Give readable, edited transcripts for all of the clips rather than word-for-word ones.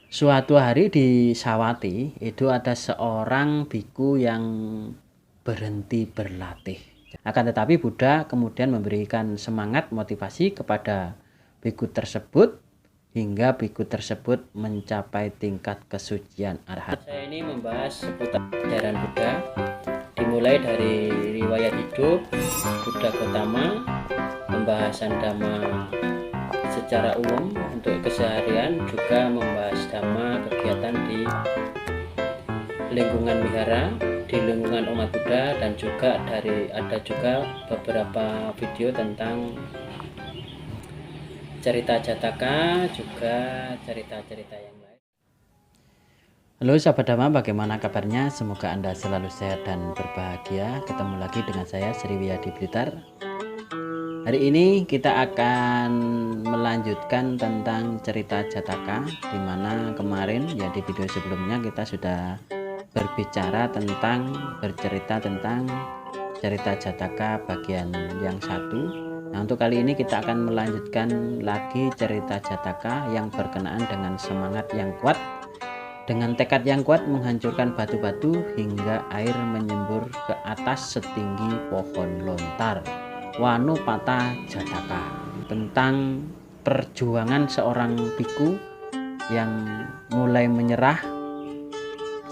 Suatu hari di Sawati itu ada seorang biku yang berhenti berlatih. Akan tetapi Buddha kemudian memberikan semangat motivasi kepada biku tersebut hingga biku tersebut mencapai tingkat kesucian arhat. Saya ini membahas seputar ajaran Buddha, dimulai dari riwayat hidup Buddha Gautama, pembahasan Dhamma secara umum untuk keseharian, juga membahas dhamma kegiatan di lingkungan wihara, di lingkungan umat Buddha, dan juga ada juga beberapa video tentang cerita Jataka, juga cerita-cerita yang lain. Halo sahabat Dhamma, bagaimana kabarnya? Semoga Anda selalu sehat dan berbahagia. Ketemu lagi dengan saya Sri Wiyadi Blitar. Hari ini kita akan melanjutkan tentang cerita Jataka, di mana kemarin ya di video sebelumnya kita sudah bercerita tentang cerita Jataka bagian yang 1. Nah, untuk kali ini kita akan melanjutkan lagi cerita Jataka yang berkenaan dengan semangat yang kuat, dengan tekad yang kuat menghancurkan batu-batu hingga air menyembur ke atas setinggi pohon lontar. Wanupata Jataka, tentang perjuangan seorang biku yang mulai menyerah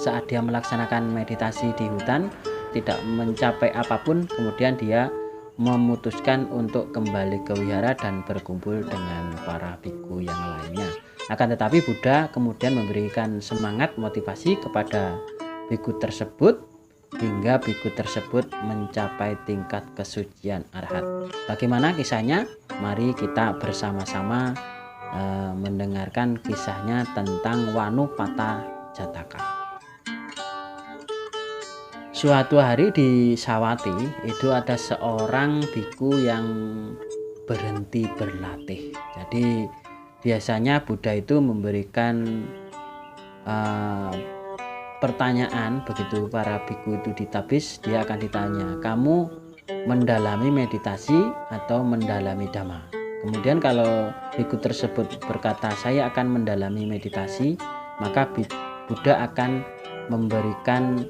saat dia melaksanakan meditasi di hutan, tidak mencapai apapun, kemudian dia memutuskan untuk kembali ke wihara dan berkumpul dengan para biku yang lainnya. Akan tetapi Buddha kemudian memberikan semangat motivasi kepada biku tersebut hingga biku tersebut mencapai tingkat kesucian arhat. Bagaimana kisahnya? Mari kita bersama-sama mendengarkan kisahnya tentang Wanupata Jataka. Suatu hari di Sawati itu ada seorang biku yang berhenti berlatih. Jadi biasanya Buddha itu memberikan pertanyaan, begitu para biku itu ditabis, dia akan ditanya, kamu mendalami meditasi atau mendalami dhamma? Kemudian kalau biku tersebut berkata, saya akan mendalami meditasi, maka Buddha akan memberikan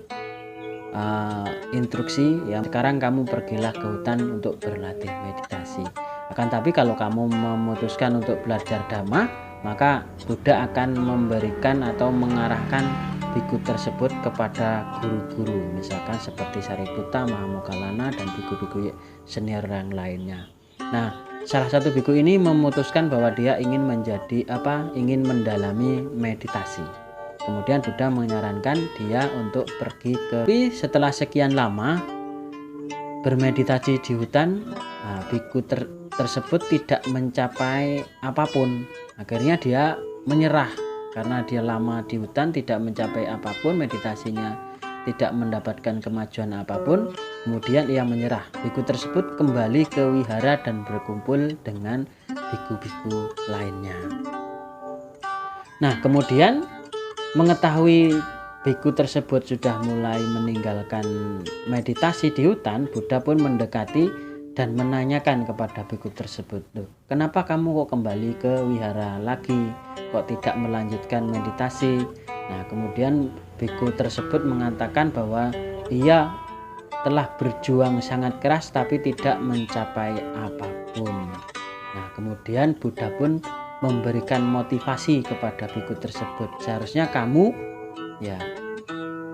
instruksi, ya sekarang kamu pergilah ke hutan untuk berlatih meditasi. Akan tapi kalau kamu memutuskan untuk belajar dhamma, maka Buddha akan memberikan atau mengarahkan biku tersebut kepada guru-guru, misalkan seperti Sariputta, Mahamoggallana, dan biku-biku senior yang lainnya. Nah, salah satu biku ini memutuskan bahwa dia ingin ingin mendalami meditasi. Kemudian Buddha menyarankan dia untuk pergi tapi setelah sekian lama bermeditasi di hutan, biku tersebut tidak mencapai apapun. Akhirnya dia menyerah karena dia lama di hutan, tidak mencapai apapun, meditasinya tidak mendapatkan kemajuan apapun. Kemudian ia menyerah. Biku tersebut kembali ke wihara dan berkumpul dengan biku-biku lainnya. Nah, kemudian mengetahui biku tersebut sudah mulai meninggalkan meditasi di hutan, Buddha pun mendekati dan menanyakan kepada biku tersebut, loh, kenapa kamu kok kembali ke wihara lagi, kok tidak melanjutkan meditasi? Nah, kemudian biku tersebut mengatakan bahwa ia telah berjuang sangat keras tapi tidak mencapai apapun. Nah, kemudian Buddha pun memberikan motivasi kepada biku tersebut, seharusnya kamu, ya,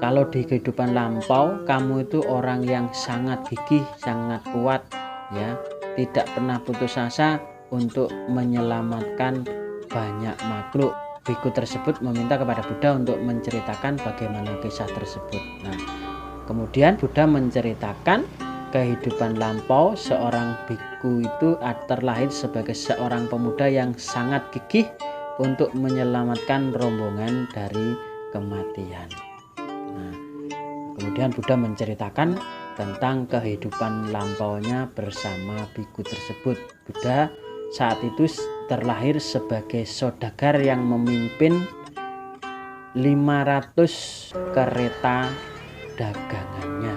kalau di kehidupan lampau kamu itu orang yang sangat gigih, sangat kuat, ya, tidak pernah putus asa untuk menyelamatkan banyak makhluk. Biku tersebut meminta kepada Buddha untuk menceritakan bagaimana kisah tersebut. Nah, kemudian Buddha menceritakan kehidupan lampau seorang biku itu terlahir sebagai seorang pemuda yang sangat gigih untuk menyelamatkan rombongan dari kematian. Nah, kemudian Buddha menceritakan tentang kehidupan lampaunya bersama biku tersebut. Buddha saat itu terlahir sebagai saudagar yang memimpin 500 kereta dagangannya.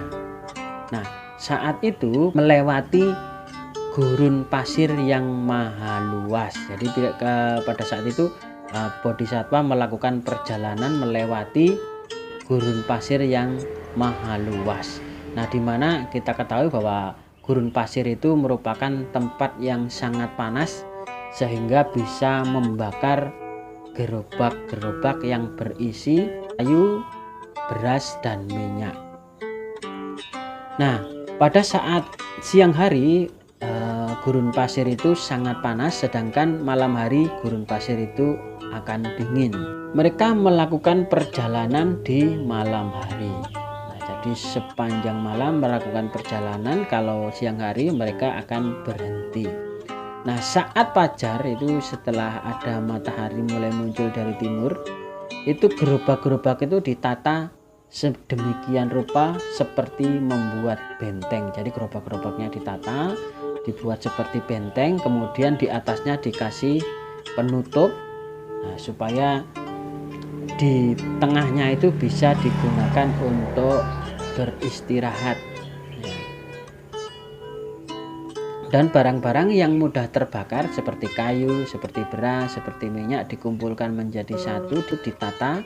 Nah, saat itu melewati gurun pasir yang maha luas. Jadi pada saat itu Bodhisattva melakukan perjalanan melewati gurun pasir yang maha luas. Nah, dimana kita ketahui bahwa gurun pasir itu merupakan tempat yang sangat panas sehingga bisa membakar gerobak-gerobak yang berisi kayu, beras, dan minyak. Nah, pada saat siang hari gurun pasir itu sangat panas, sedangkan malam hari gurun pasir itu akan dingin. Mereka melakukan perjalanan di malam hari. Nah, jadi sepanjang malam melakukan perjalanan, kalau siang hari mereka akan berhenti. Nah, saat fajar itu setelah ada matahari mulai muncul dari timur, itu gerobak-gerobak itu ditata sedemikian rupa seperti membuat benteng. Jadi gerobak-gerobaknya ditata, dibuat seperti benteng, kemudian di atasnya dikasih penutup, nah, supaya di tengahnya itu bisa digunakan untuk beristirahat. Dan barang-barang yang mudah terbakar seperti kayu, seperti beras, seperti minyak dikumpulkan menjadi satu, ditata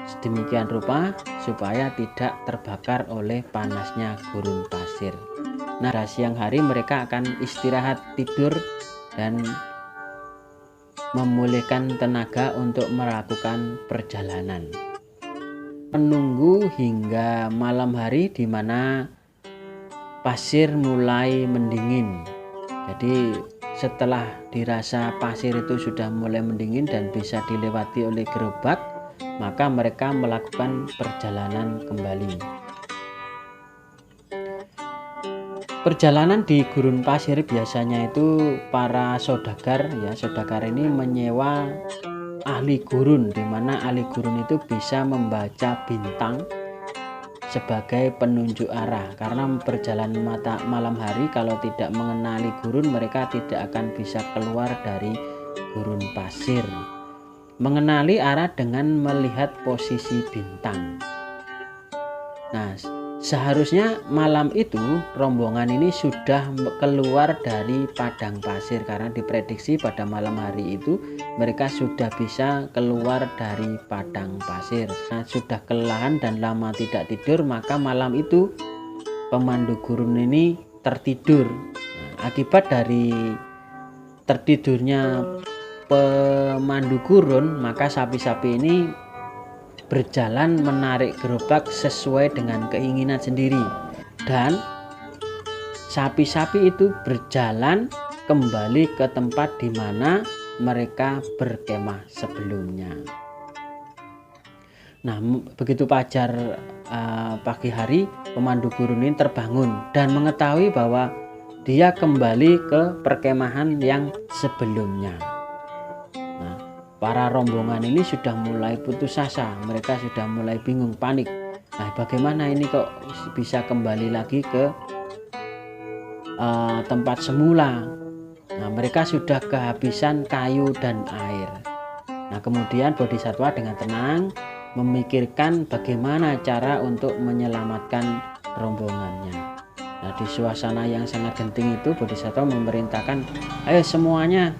sedemikian rupa supaya tidak terbakar oleh panasnya gurun pasir. Nah, siang hari mereka akan istirahat, tidur, dan memulihkan tenaga untuk melakukan perjalanan. Menunggu hingga malam hari di mana pasir mulai mendingin. Jadi setelah dirasa pasir itu sudah mulai mendingin dan bisa dilewati oleh gerobak, maka mereka melakukan perjalanan kembali. Perjalanan di gurun pasir biasanya itu para saudagar, ya, saudagar ini menyewa ahli gurun, di mana ahli gurun itu bisa membaca bintang sebagai penunjuk arah. Karena perjalanan malam hari kalau tidak mengenali gurun, mereka tidak akan bisa keluar dari gurun pasir. Mengenali arah dengan melihat posisi bintang. Nah, seharusnya malam itu rombongan ini sudah keluar dari padang pasir, karena diprediksi pada malam hari itu mereka sudah bisa keluar dari padang pasir. Nah, sudah kelelahan dan lama tidak tidur, maka malam itu pemandu gurun ini tertidur. Nah, akibat dari tertidurnya pemandu gurun, maka sapi-sapi ini berjalan menarik gerobak sesuai dengan keinginan sendiri, dan sapi-sapi itu berjalan kembali ke tempat di mana mereka berkemah sebelumnya. Nah, begitu fajar pagi hari, pemandu gurun ini terbangun dan mengetahui bahwa dia kembali ke perkemahan yang sebelumnya. Nah, para rombongan ini sudah mulai putus asa, mereka sudah mulai bingung, panik. Nah, bagaimana ini kok bisa kembali lagi ke tempat semula? Nah, mereka sudah kehabisan kayu dan air. Nah, kemudian Bodhisattva dengan tenang memikirkan bagaimana cara untuk menyelamatkan rombongannya. Nah, di suasana yang sangat genting itu Bodhisattva memerintahkan, ayo semuanya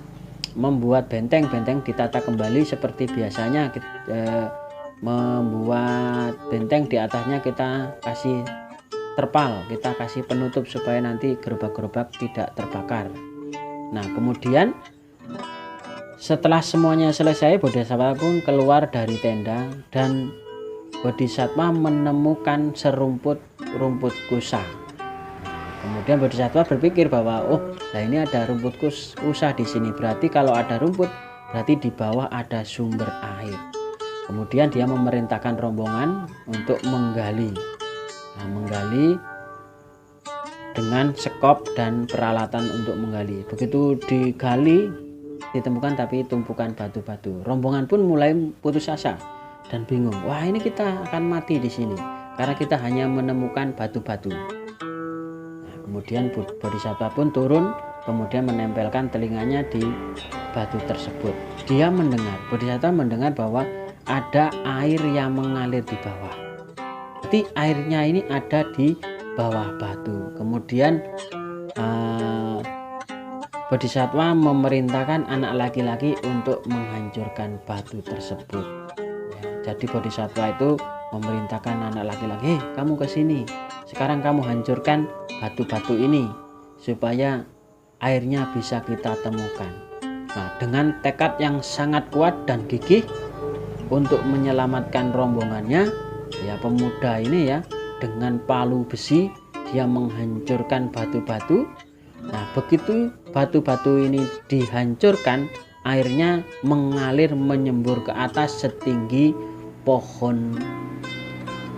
membuat benteng-benteng ditata kembali seperti biasanya. Membuat benteng, di atasnya kita kasih terpal, kita kasih penutup supaya nanti gerobak-gerobak tidak terbakar. Nah, kemudian setelah semuanya selesai, Bodhisattva pun keluar dari tenda dan Bodhisattva menemukan serumput rumput kusa. Kemudian Bodhisattva berpikir bahwa ini ada rumput kusa di sini, berarti kalau ada rumput berarti di bawah ada sumber air. Kemudian dia memerintahkan rombongan untuk menggali. Nah, menggali dengan sekop dan peralatan untuk menggali. Begitu digali, ditemukan tapi tumpukan batu-batu. Rombongan pun mulai putus asa dan bingung. Wah, ini kita akan mati di sini karena kita hanya menemukan batu-batu. Nah, kemudian Bodhisattva pun turun, kemudian menempelkan telinganya di batu tersebut. Dia mendengar, Bodhisattva mendengar bahwa ada air yang mengalir di bawah. Berarti airnya ini ada di bawah batu. Kemudian Bodhisattva memerintahkan anak laki-laki untuk menghancurkan batu tersebut. Ya, jadi Bodhisattva itu memerintahkan anak laki-laki, kamu ke sini. Sekarang kamu hancurkan batu-batu ini supaya airnya bisa kita temukan. Nah, dengan tekad yang sangat kuat dan gigih untuk menyelamatkan rombongannya, ya pemuda ini ya dengan palu besi dia menghancurkan batu-batu. Nah, begitu batu-batu ini dihancurkan, airnya mengalir menyembur ke atas setinggi pohon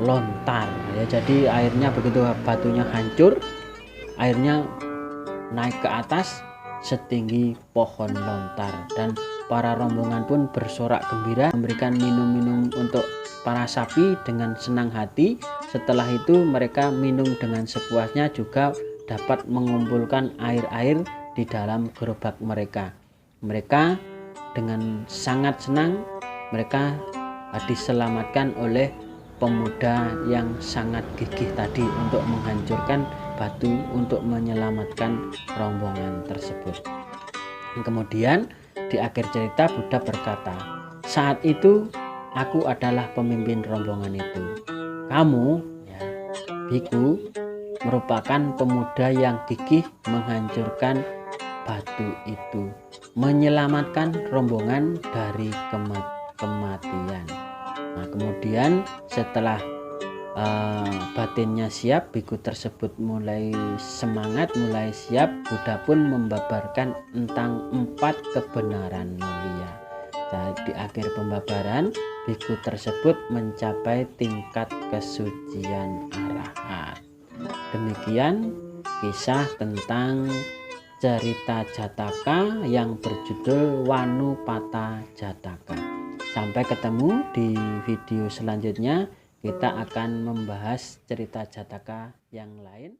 lontar. Ya, jadi airnya begitu batunya hancur, airnya naik ke atas setinggi pohon lontar, dan para rombongan pun bersorak gembira memberikan minum-minum untuk para sapi dengan senang hati. Setelah itu mereka minum dengan sepuasnya, juga dapat mengumpulkan air-air di dalam gerobak mereka. Mereka dengan sangat senang, mereka diselamatkan oleh pemuda yang sangat gigih tadi untuk menghancurkan batu untuk menyelamatkan rombongan tersebut. Kemudian di akhir cerita Buddha berkata, saat itu aku adalah pemimpin rombongan itu. Kamu, ya, biku, merupakan pemuda yang gigih menghancurkan batu itu, menyelamatkan rombongan dari kematian. Nah, kemudian setelah batinnya siap, biku tersebut mulai semangat, mulai siap. Buddha pun membabarkan tentang 4 kebenaran mulia. Jadi di akhir pembabaran, biku tersebut mencapai tingkat kesucian arahat. Demikian kisah tentang cerita Jataka yang berjudul Wanupata Jataka. Sampai ketemu di video selanjutnya. Kita akan membahas cerita Jataka yang lain.